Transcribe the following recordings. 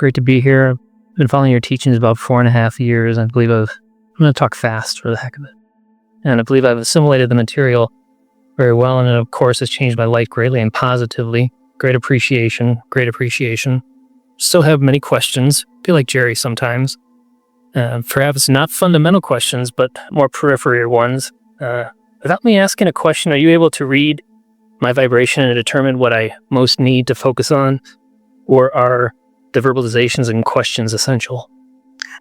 great to be here. I've been following your teachings about 4.5 years. I'm going to talk fast for the heck of it. And I believe I've assimilated the material very well. And it, of course, has changed my life greatly and positively. Great appreciation. Still have many questions. Feel like Jerry sometimes. Perhaps not fundamental questions, but more peripheral ones. Without me asking a question, are you able to read my vibration and determine what I most need to focus on? Or are the verbalizations and questions essential?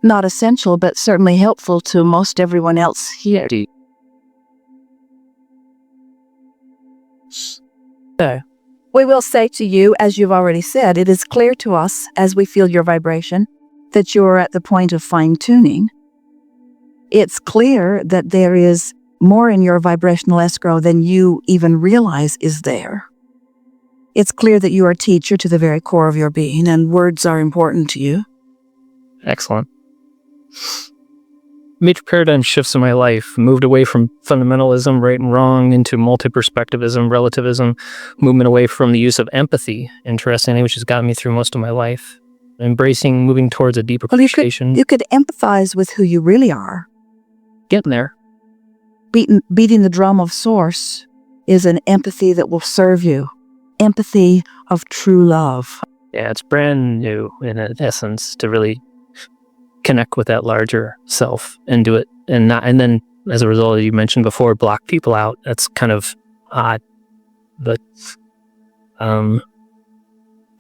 Not essential, but certainly helpful to most everyone else here. So, we will say to you, as you've already said, it is clear to us as we feel your vibration that you're at the point of fine-tuning. It's clear that there is more in your vibrational escrow than you even realize is there. It's clear that you are a teacher to the very core of your being, and words are important to you. Excellent. Major paradigm shifts in my life. Moved away from fundamentalism, right and wrong, into multi-perspectivism, relativism, movement away from the use of empathy, interestingly, which has gotten me through most of my life. Moving towards a deeper appreciation. You could empathize with who you really are. Getting there. Beating the drum of source is an empathy that will serve you. Empathy of true love. Yeah, it's brand new in essence to really connect with that larger self and do it, and then as a result, you mentioned before, block people out. That's kind of odd, but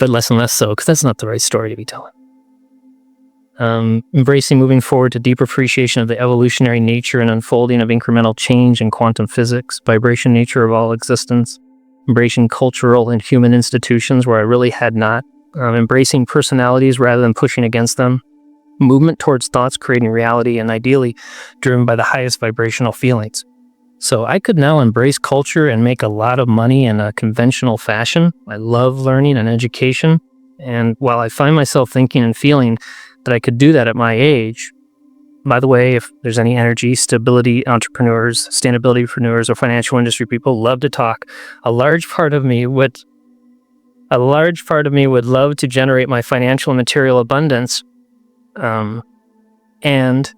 less and less so, because that's not the right story to be telling. Embracing moving forward to deeper appreciation of the evolutionary nature and unfolding of incremental change in quantum physics, vibration nature of all existence, embracing cultural and human institutions where I really had not, embracing personalities rather than pushing against them, movement towards thoughts creating reality, and ideally driven by the highest vibrational feelings. So I could now embrace culture and make a lot of money in a conventional fashion. I love learning and education. And while I find myself thinking and feeling that I could do that at my age, by the way, if there's any energy, stability entrepreneurs, sustainability entrepreneurs, or financial industry people love to talk, a large part of me would love to generate my financial and material abundance and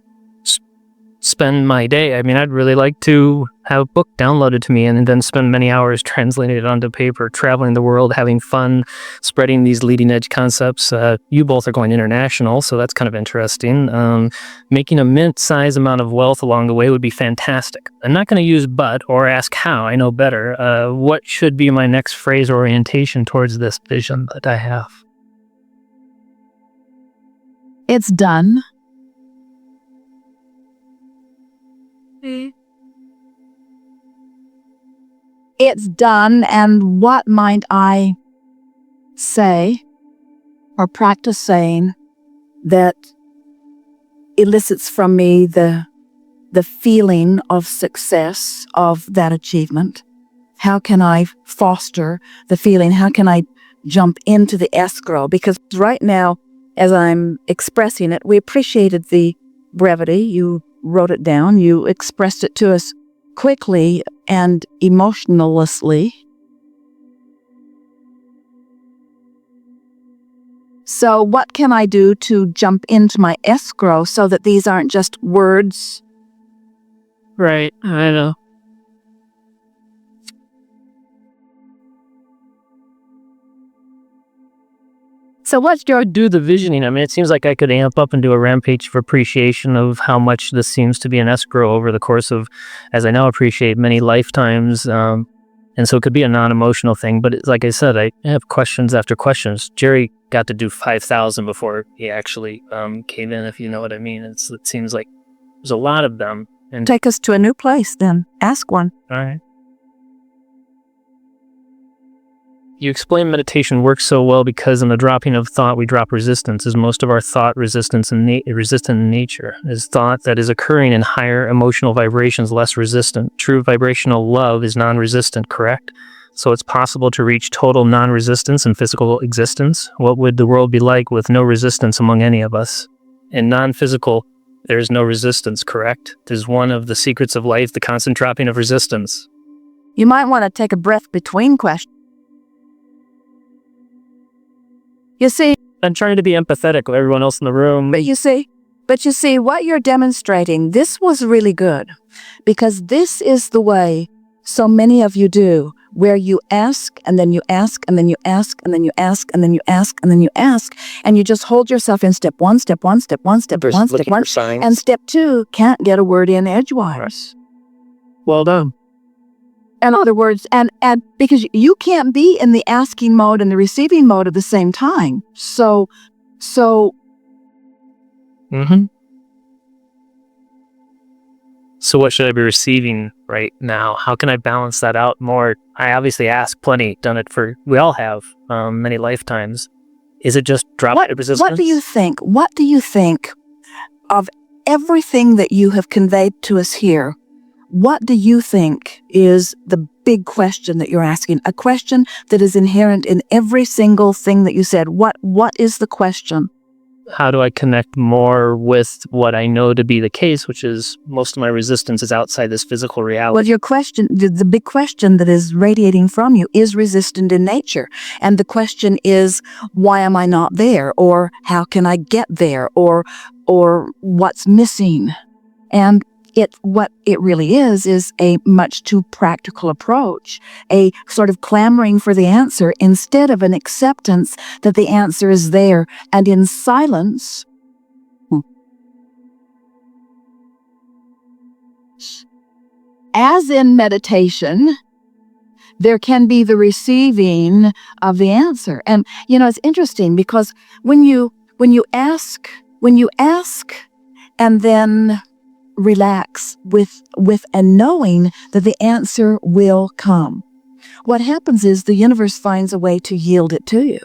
spend my day. I mean, I'd really like to have a book downloaded to me and then spend many hours translating it onto paper, traveling the world, having fun, spreading these leading edge concepts. You both are going international, so that's kind of interesting. Making a mint-sized amount of wealth along the way would be fantastic. I'm not going to use but or ask how. I know better. What should be my next phrase orientation towards this vision that I have? It's done. It's done, and what might I say or practice saying that elicits from me the feeling of success of that achievement? How can I foster the feeling? How can I jump into the escrow? Because right now, as I'm expressing it, we appreciated the brevity. You wrote it down. You expressed it to us quickly and emotionlessly. So what can I do to jump into my escrow so that these aren't just words? Right, I know. So let's go do the visioning. I mean, it seems like I could amp up and do a rampage of appreciation of how much this seems to be an escrow over the course of, as I now appreciate, many lifetimes. And so it could be a non-emotional thing. But like I said, I have questions after questions. Jerry got to do 5,000 before he actually came in, if you know what I mean. It seems like there's a lot of them. And take us to a new place, then. Ask one. All right. You explain meditation works so well because in the dropping of thought, we drop resistance. Is most of our thought resistant in nature? Is thought that is occurring in higher emotional vibrations less resistant? True vibrational love is non-resistant, correct? So it's possible to reach total non-resistance in physical existence. What would the world be like with no resistance among any of us? In non-physical, there is no resistance, correct? It is one of the secrets of life, the constant dropping of resistance. You might want to take a breath between questions. You see, I'm trying to be empathetic with everyone else in the room. But you see, what you're demonstrating, this was really good, because this is the way so many of you do, where you ask, and then you ask, and then you ask, and then you ask, and then you ask, and then you ask, and you just hold yourself in step one, step one, step one, step one, step one, and step two can't get a word in edgewise. Well done. In other words, and because you can't be in the asking mode and the receiving mode at the same time. So Mm-hmm. So what should I be receiving right now? How can I balance that out more? I obviously ask plenty, we all have many lifetimes. Is it just drop resistance? What do you think? What do you think of everything that you have conveyed to us here? What do you think is the big question that you're asking? A question that is inherent in every single thing that you said. What is the question? How do I connect more with what I know to be the case, which is most of my resistance is outside this physical reality? Well, your question, the big question that is radiating from you is resistant in nature. And the question is, why am I not there? Or how can I get there? Or what's missing? And what it really is a much too practical approach, a sort of clamoring for the answer instead of an acceptance that the answer is there. And in silence, as in meditation, there can be the receiving of the answer. And, it's interesting because when you ask and then relax with a knowing that the answer will come, what happens is the universe finds a way to yield it to you.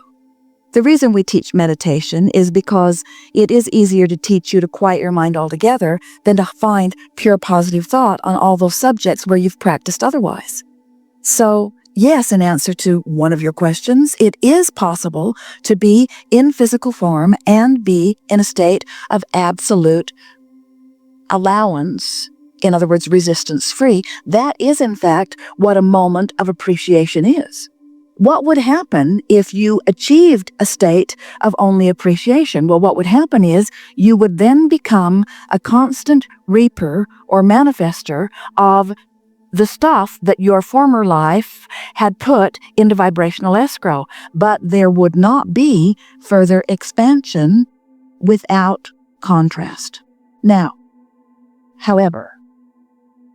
The reason we teach meditation is because it is easier to teach you to quiet your mind altogether than to find pure positive thought on all those subjects where you've practiced otherwise. So, yes, in answer to one of your questions, it is possible to be in physical form and be in a state of absolute allowance, in other words, resistance-free. That is, in fact, what a moment of appreciation is. What would happen if you achieved a state of only appreciation? Well, what would happen is you would then become a constant reaper or manifester of the stuff that your former life had put into vibrational escrow. But there would not be further expansion without contrast. Now, however,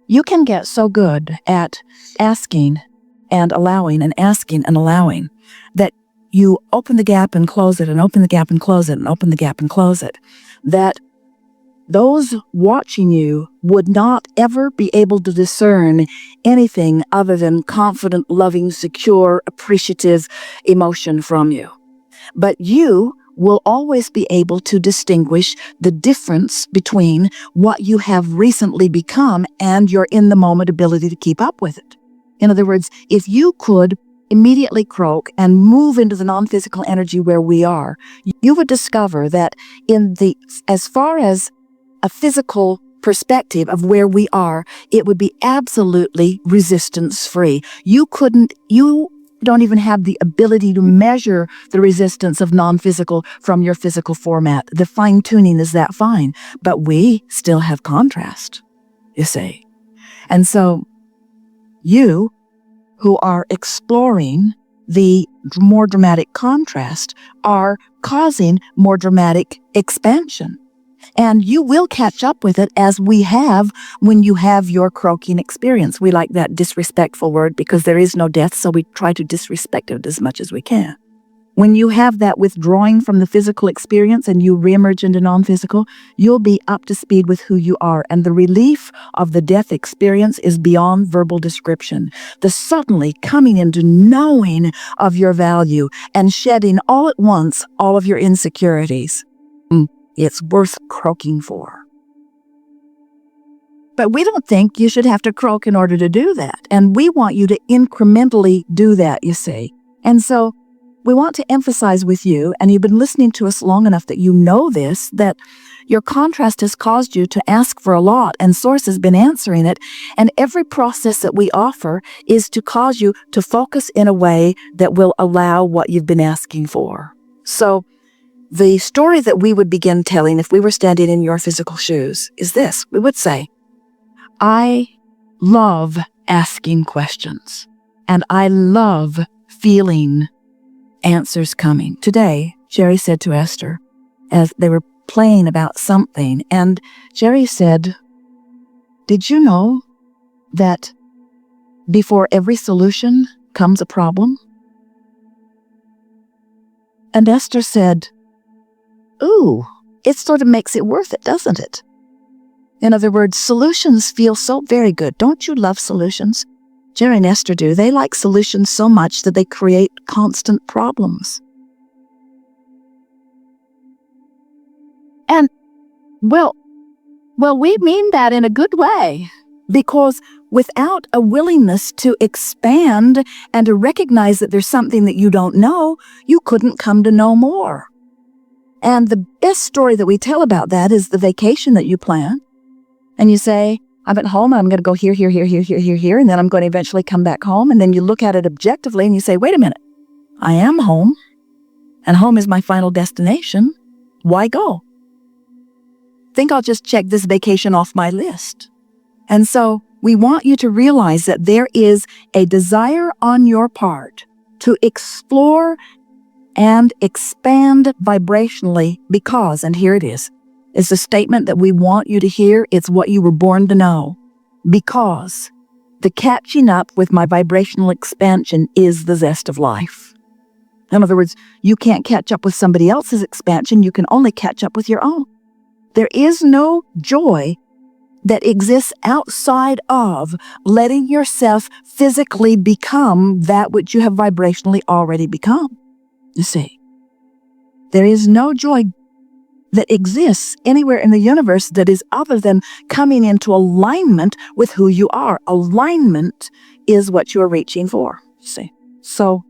you can get so good at asking and allowing and asking and allowing that you open the gap and close it and open the gap and close it and open the gap and close it, that those watching you would not ever be able to discern anything other than confident, loving, secure, appreciative emotion from you. But you will always be able to distinguish the difference between what you have recently become and your in-the-moment ability to keep up with it. In other words, if you could immediately croak and move into the non-physical energy where we are, you would discover that as far as a physical perspective of where we are, it would be absolutely resistance-free. You don't even have the ability to measure the resistance of non-physical from your physical format. The fine-tuning is that fine, but we still have contrast, you see. And so you, who are exploring the more dramatic contrast, are causing more dramatic expansion. And you will catch up with it, as we have when you have your croaking experience. We like that disrespectful word because there is no death, so we try to disrespect it as much as we can. When you have that withdrawing from the physical experience and you reemerge into non-physical, you'll be up to speed with who you are. And the relief of the death experience is beyond verbal description. The suddenly coming into knowing of your value and shedding all at once all of your insecurities. It's worth croaking for. But we don't think you should have to croak in order to do that. And we want you to incrementally do that, you see. And so we want to emphasize with you, and you've been listening to us long enough that you know this, that your contrast has caused you to ask for a lot, and Source has been answering it. And every process that we offer is to cause you to focus in a way that will allow what you've been asking for. So the story that we would begin telling if we were standing in your physical shoes is this. We would say, I love asking questions, and I love feeling answers coming. Today, Jerry said to Esther, as they were playing about something, and Jerry said, did you know that before every solution comes a problem? And Esther said, ooh, it sort of makes it worth it, doesn't it? In other words, solutions feel so very good. Don't you love solutions? Jerry and Esther do. They like solutions so much that they create constant problems. And, well, we mean that in a good way. Because without a willingness to expand and to recognize that there's something that you don't know, you couldn't come to know more. And the best story that we tell about that is the vacation that you plan. And you say, I'm at home, and I'm going to go here, and then I'm going to eventually come back home. And then you look at it objectively and you say, wait a minute, I am home, and home is my final destination. Why go? Think I'll just check this vacation off my list. And so we want you to realize that there is a desire on your part to explore and expand vibrationally because, and here it is, it's a statement that we want you to hear. It's what you were born to know. Because the catching up with my vibrational expansion is the zest of life. In other words, you can't catch up with somebody else's expansion. You can only catch up with your own. There is no joy that exists outside of letting yourself physically become that which you have vibrationally already become. You see, there is no joy that exists anywhere in the universe that is other than coming into alignment with who you are. Alignment is what you are reaching for. See, so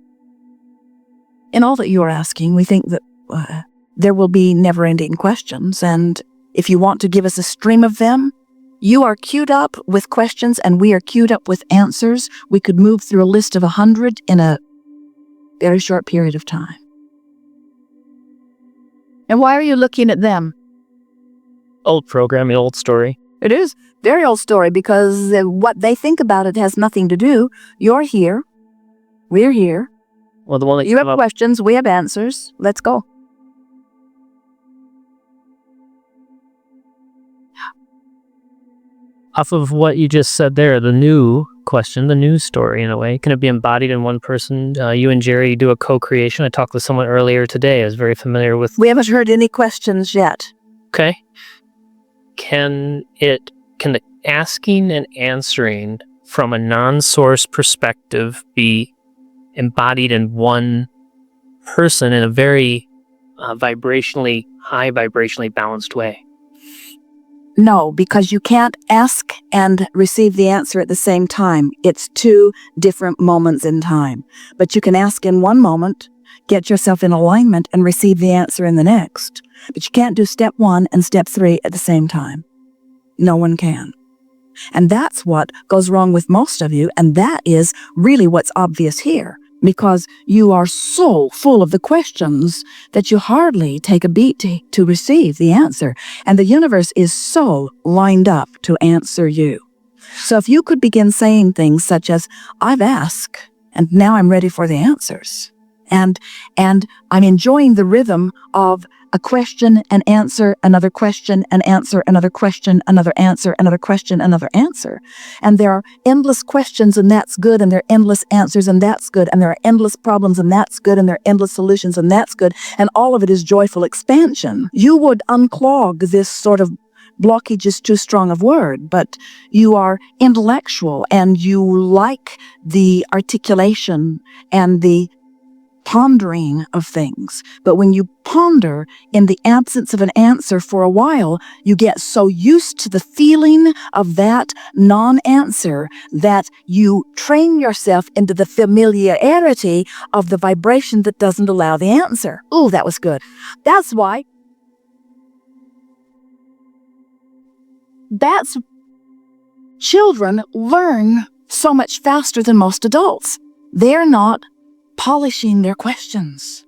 in all that you are asking, we think that there will be never-ending questions, and if you want to give us a stream of them, you are queued up with questions and we are queued up with answers. We could move through a list of 100 in a very short period of time. And why are you looking at them? Old programming, old story. It is very old story because what they think about it has nothing to do. You're here. We're here. Well, the one that you have questions. We have answers. Let's go. Off of what you just said there, the new question, the new story in a way, can it be embodied in one person? You and Jerry do a co-creation. I talked with someone earlier today. I was very familiar with... We haven't heard any questions yet. Okay. Can the asking and answering from a non-source perspective be embodied in one person in a very high vibrationally balanced way? No, because you can't ask and receive the answer at the same time. It's two different moments in time. But you can ask in one moment, get yourself in alignment, and receive the answer in the next. But you can't do step 1 and step 3 at the same time. No one can. And that's what goes wrong with most of you, and that is really what's obvious here. Because you are so full of the questions that you hardly take a beat to receive the answer. And the universe is so lined up to answer you. So if you could begin saying things such as, I've asked, and now I'm ready for the answers. And I'm enjoying the rhythm of a question, an answer, another question, an answer, another question, another answer, another question, another answer. And there are endless questions, and that's good, and there are endless answers, and that's good, and there are endless problems, and that's good, and there are endless solutions, and that's good, and all of it is joyful expansion. You would unclog this sort of blockage is too strong of word, but you are intellectual, and you like the articulation and the pondering of things. But when you ponder in the absence of an answer for a while, you get so used to the feeling of that non-answer that you train yourself into the familiarity of the vibration that doesn't allow the answer. Ooh, that was good. That's children learn so much faster than most adults. They're not polishing their questions.